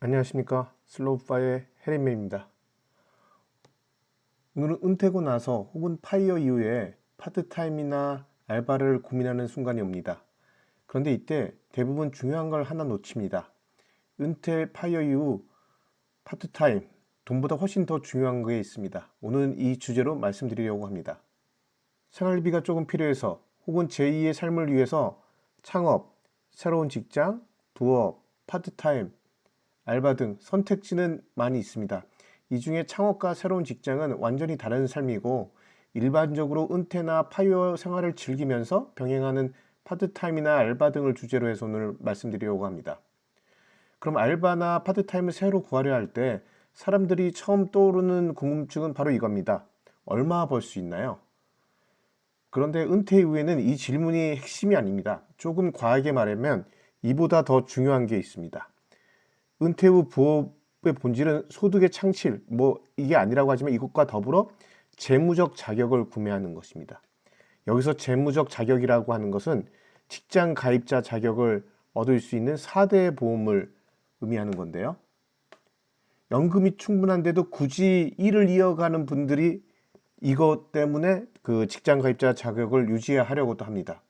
안녕하십니까. 슬로우파의 해리맨입니다. 오늘은 은퇴고 나서 혹은 파이어 이후에 파트타임이나 알바를 고민하는 순간이 옵니다. 그런데 이때 대부분 중요한 걸 하나 놓칩니다. 은퇴 파이어 이후 파트타임, 돈보다 훨씬 더 중요한 게 있습니다. 오늘은 이 주제로 말씀드리려고 합니다. 생활비가 조금 필요해서 혹은 제2의 삶을 위해서 창업, 새로운 직장, 부업, 파트타임, 알바 등 선택지는 많이 있습니다. 이 중에 창업과 새로운 직장은 완전히 다른 삶이고 일반적으로 은퇴나 파이어 생활을 즐기면서 병행하는 파트타임이나 알바 등을 주제로 해서 오늘 말씀드리려고 합니다. 그럼 알바나 파트타임을 새로 구하려 할 때 사람들이 처음 떠오르는 궁금증은 바로 이겁니다. 얼마 벌 수 있나요? 그런데 은퇴 이후에는 이 질문이 핵심이 아닙니다. 조금 과하게 말하면 이보다 더 중요한 게 있습니다. 은퇴 후 부업의 본질은 소득의 창출, 이게 아니라고 하지만 이것과 더불어 재무적 자격을 구매하는 것입니다. 여기서 재무적 자격이라고 하는 것은 직장 가입자 자격을 얻을 수 있는 4대 보험을 의미하는 건데요. 연금이 충분한데도 굳이 일을 이어가는 분들이 이것 때문에 그 직장 가입자 자격을 유지하려고도 합니다.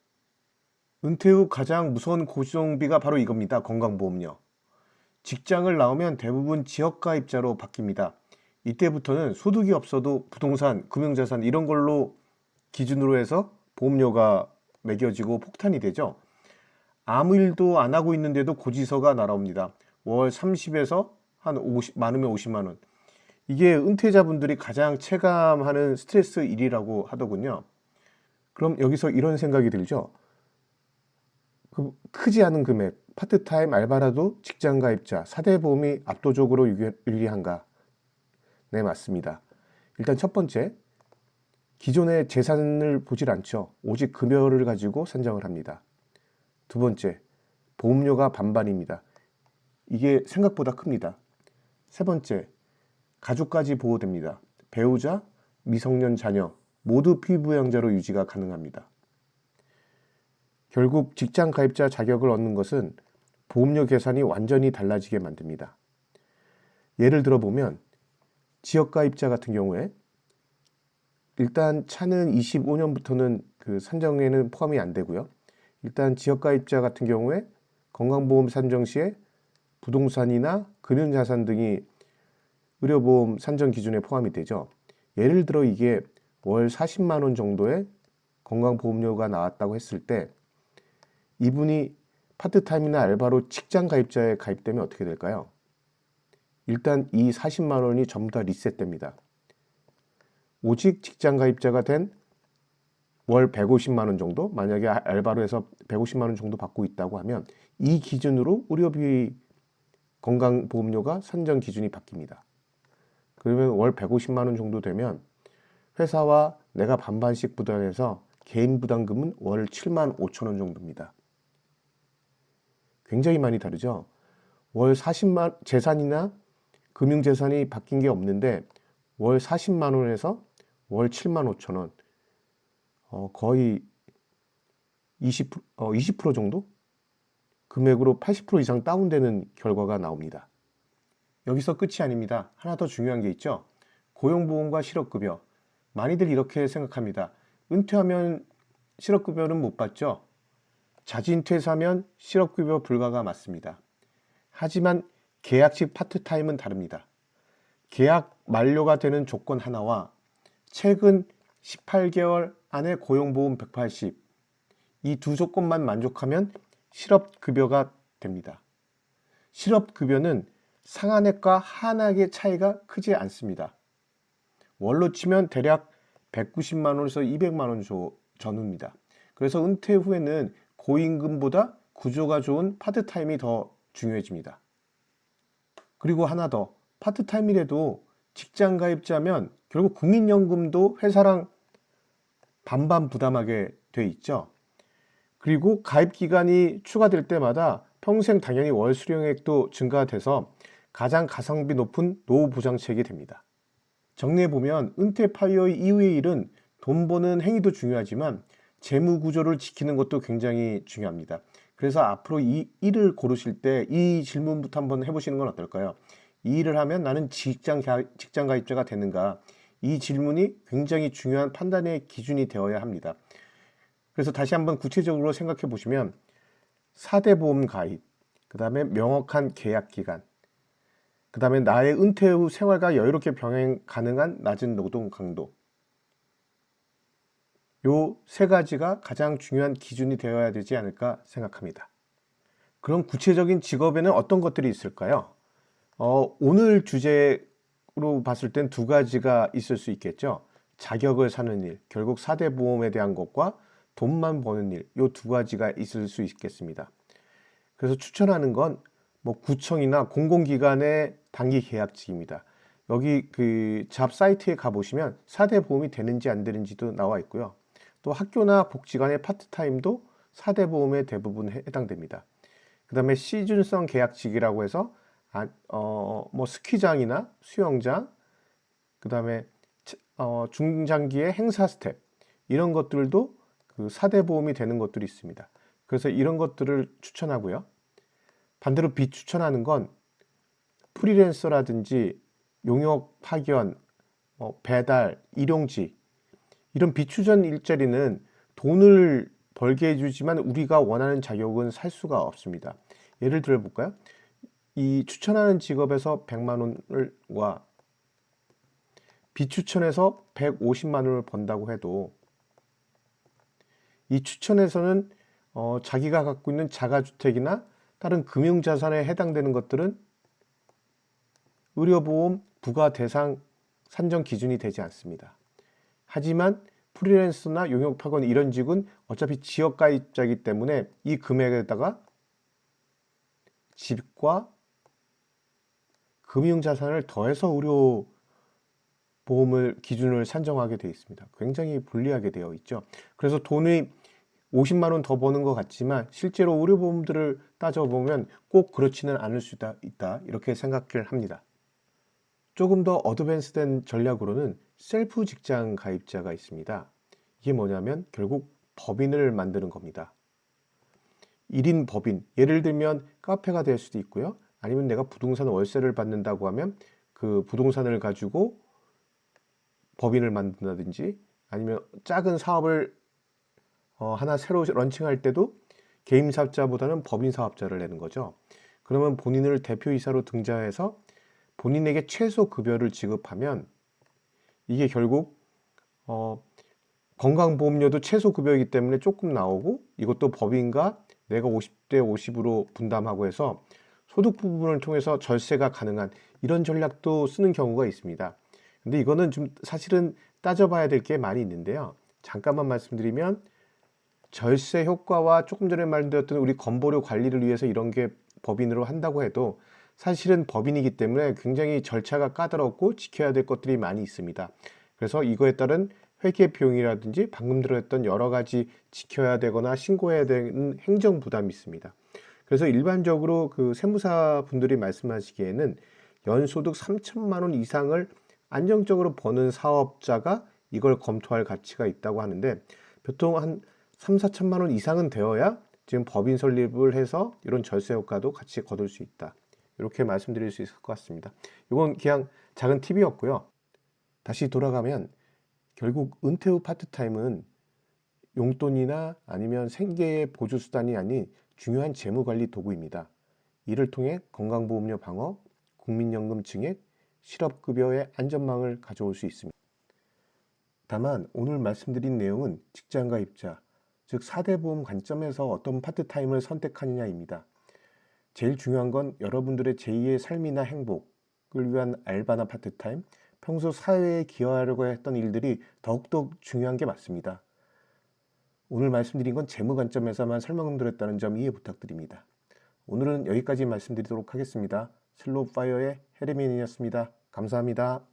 은퇴 후 가장 무서운 고정비가 바로 이겁니다. 건강보험료. 직장을 나오면 대부분 지역가입자로 바뀝니다. 이때부터는 소득이 없어도 부동산, 금융자산 이런 걸로 기준으로 해서 보험료가 매겨지고 폭탄이 되죠. 아무 일도 안 하고 있는데도 고지서가 날아옵니다. 월 30에서 한 50, 많으면 50만 원. 이게 은퇴자분들이 가장 체감하는 스트레스 일이라고 하더군요. 그럼 여기서 이런 생각이 들죠. 크지 않은 금액, 파트타임 알바라도 직장 가입자, 4대 보험이 압도적으로 유리한가? 네, 맞습니다. 일단 첫 번째, 기존의 재산을 보질 않죠. 오직 급여를 가지고 산정을 합니다. 두 번째, 보험료가 반반입니다. 이게 생각보다 큽니다. 세 번째, 가족까지 보호됩니다. 배우자, 미성년 자녀 모두 피부양자로 유지가 가능합니다. 결국 직장 가입자 자격을 얻는 것은 보험료 계산이 완전히 달라지게 만듭니다. 예를 들어 보면 지역 가입자 같은 경우에 일단 차는 25년부터는 그 산정에는 포함이 안 되고요. 일단 지역 가입자 같은 경우에 건강보험 산정 시에 부동산이나 금융자산 등이 의료보험 산정 기준에 포함이 되죠. 예를 들어 이게 월 40만 원 정도의 건강보험료가 나왔다고 했을 때 이분이 파트타임이나 알바로 직장 가입자에 가입되면 어떻게 될까요? 일단 이 40만 원이 전부 다 리셋됩니다. 오직 직장 가입자가 된 월 150만 원 정도, 만약에 알바로 해서 150만 원 정도 받고 있다고 하면 이 기준으로 의료비 건강보험료가 산정 기준이 바뀝니다. 그러면 월 150만 원 정도 되면 회사와 내가 반반씩 부담해서 개인 부담금은 월 7만 5천 원 정도입니다. 굉장히 많이 다르죠. 월 40만 재산이나 금융재산이 바뀐 게 없는데 월 40만 원에서 월 7만 5천 원 거의 20% 정도 금액으로 80% 이상 다운되는 결과가 나옵니다. 여기서 끝이 아닙니다. 하나 더 중요한 게 있죠. 고용보험과 실업급여. 많이들 이렇게 생각합니다. 은퇴하면 실업급여는 못 받죠. 자진퇴사면 실업급여 불가가 맞습니다. 하지만 계약직 파트타임은 다릅니다. 계약 만료가 되는 조건 하나와 최근 18개월 안에 고용보험 180, 이 두 조건만 만족하면 실업급여가 됩니다. 실업급여는 상한액과 하한액의 차이가 크지 않습니다. 월로 치면 대략 190만 원에서 200만 원 전후입니다. 그래서 은퇴 후에는 고임금보다 구조가 좋은 파트타임이 더 중요해집니다. 그리고 하나 더, 파트타임이라도 직장 가입자면 결국 국민연금도 회사랑 반반 부담하게 돼 있죠. 그리고 가입 기간이 추가될 때마다 평생 당연히 월 수령액도 증가돼서 가장 가성비 높은 노후 보장책이 됩니다. 정리해보면 은퇴 파이어 이후의 일은 돈 버는 행위도 중요하지만 재무 구조를 지키는 것도 굉장히 중요합니다. 그래서 앞으로 이 일을 고르실 때 이 질문부터 한번 해보시는 건 어떨까요? 이 일을 하면 나는 직장 가입자가 되는가? 이 질문이 굉장히 중요한 판단의 기준이 되어야 합니다. 그래서 다시 한번 구체적으로 생각해 보시면 4대 보험 가입, 그 다음에 명확한 계약 기간, 그 다음에 나의 은퇴 후 생활과 여유롭게 병행 가능한 낮은 노동 강도, 요 세 가지가 가장 중요한 기준이 되어야 되지 않을까 생각합니다. 그럼 구체적인 직업에는 어떤 것들이 있을까요? 오늘 주제로 봤을 땐 두 가지가 있을 수 있겠죠. 자격을 사는 일, 결국 4대 보험에 대한 것과 돈만 버는 일, 요 두 가지가 있을 수 있겠습니다. 그래서 추천하는 건 뭐 구청이나 공공기관의 단기 계약직입니다. 여기 그 잡 사이트에 가보시면 4대 보험이 되는지 안 되는지도 나와 있고요. 또 학교나 복지관의 파트타임도 4대 보험에 대부분 해당됩니다. 그 다음에 시즌성 계약직이라고 해서 뭐 스키장이나 수영장, 그 다음에 중장기의 행사 스텝, 이런 것들도 그 4대 보험이 되는 것들이 있습니다. 그래서 이런 것들을 추천하고요. 반대로 비추천하는 건 프리랜서라든지 용역 파견, 배달, 일용직, 이런 비추전 일자리는 돈을 벌게 해주지만 우리가 원하는 자격은 살 수가 없습니다. 예를 들어 볼까요? 이 추천하는 직업에서 100만 원과 비추천에서 150만 원을 번다고 해도 이 추천에서는 자기가 갖고 있는 자가주택이나 다른 금융자산에 해당되는 것들은 의료보험 부과 대상 산정 기준이 되지 않습니다. 하지만 프리랜서나 용역파견 이런 직은 어차피 지역가입자이기 때문에 이 금액에다가 집과 금융자산을 더해서 의료보험을 기준을 산정하게 되어 있습니다. 굉장히 불리하게 되어 있죠. 그래서 돈이 50만 원 더 버는 것 같지만 실제로 의료보험들을 따져보면 꼭 그렇지는 않을 수 있다 이렇게 생각을 합니다. 조금 더 어드밴스된 전략으로는 셀프 직장 가입자가 있습니다. 이게 뭐냐면 결국 법인을 만드는 겁니다. 1인 법인, 예를 들면 카페가 될 수도 있고요. 아니면 내가 부동산 월세를 받는다고 하면 그 부동산을 가지고 법인을 만든다든지, 아니면 작은 사업을 하나 새로 런칭할 때도 개인 사업자보다는 법인 사업자를 내는 거죠. 그러면 본인을 대표이사로 등장해서 본인에게 최소 급여를 지급하면 이게 결국 건강보험료도 최소 급여이기 때문에 조금 나오고, 이것도 법인과 내가 50대 50으로 분담하고 해서 소득 부분을 통해서 절세가 가능한 이런 전략도 쓰는 경우가 있습니다. 근데 이거는 좀 사실은 따져봐야 될 게 많이 있는데요. 잠깐만 말씀드리면, 절세 효과와 조금 전에 말드렸던 우리 건보료 관리를 위해서 이런 게 법인으로 한다고 해도 사실은 법인이기 때문에 굉장히 절차가 까다롭고 지켜야 될 것들이 많이 있습니다. 그래서 이거에 따른 회계 비용이라든지 방금 들었던 여러 가지 지켜야 되거나 신고해야 되는 행정 부담이 있습니다. 그래서 일반적으로 그 세무사 분들이 말씀하시기에는 연소득 3천만 원 이상을 안정적으로 버는 사업자가 이걸 검토할 가치가 있다고 하는데, 보통 한 3, 4천만 원 이상은 되어야 지금 법인 설립을 해서 이런 절세 효과도 같이 거둘 수 있다. 이렇게 말씀드릴 수 있을 것 같습니다. 이건 그냥 작은 팁이었고요. 다시 돌아가면 결국 은퇴 후 파트타임은 용돈이나 아니면 생계의 보조수단이 아닌 중요한 재무관리 도구입니다. 이를 통해 건강보험료 방어, 국민연금 증액, 실업급여의 안전망을 가져올 수 있습니다. 다만 오늘 말씀드린 내용은 직장가입자, 즉 4대 보험 관점에서 어떤 파트타임을 선택하느냐입니다. 제일 중요한 건 여러분들의 제2의 삶이나 행복을 위한 알바나 파트타임, 평소 사회에 기여하려고 했던 일들이 더욱더 중요한 게 맞습니다. 오늘 말씀드린 건 재무 관점에서만 설명드렸다는 점 이해 부탁드립니다. 오늘은 여기까지 말씀드리도록 하겠습니다. 슬로우 파이어의 해리민이었습니다. 감사합니다.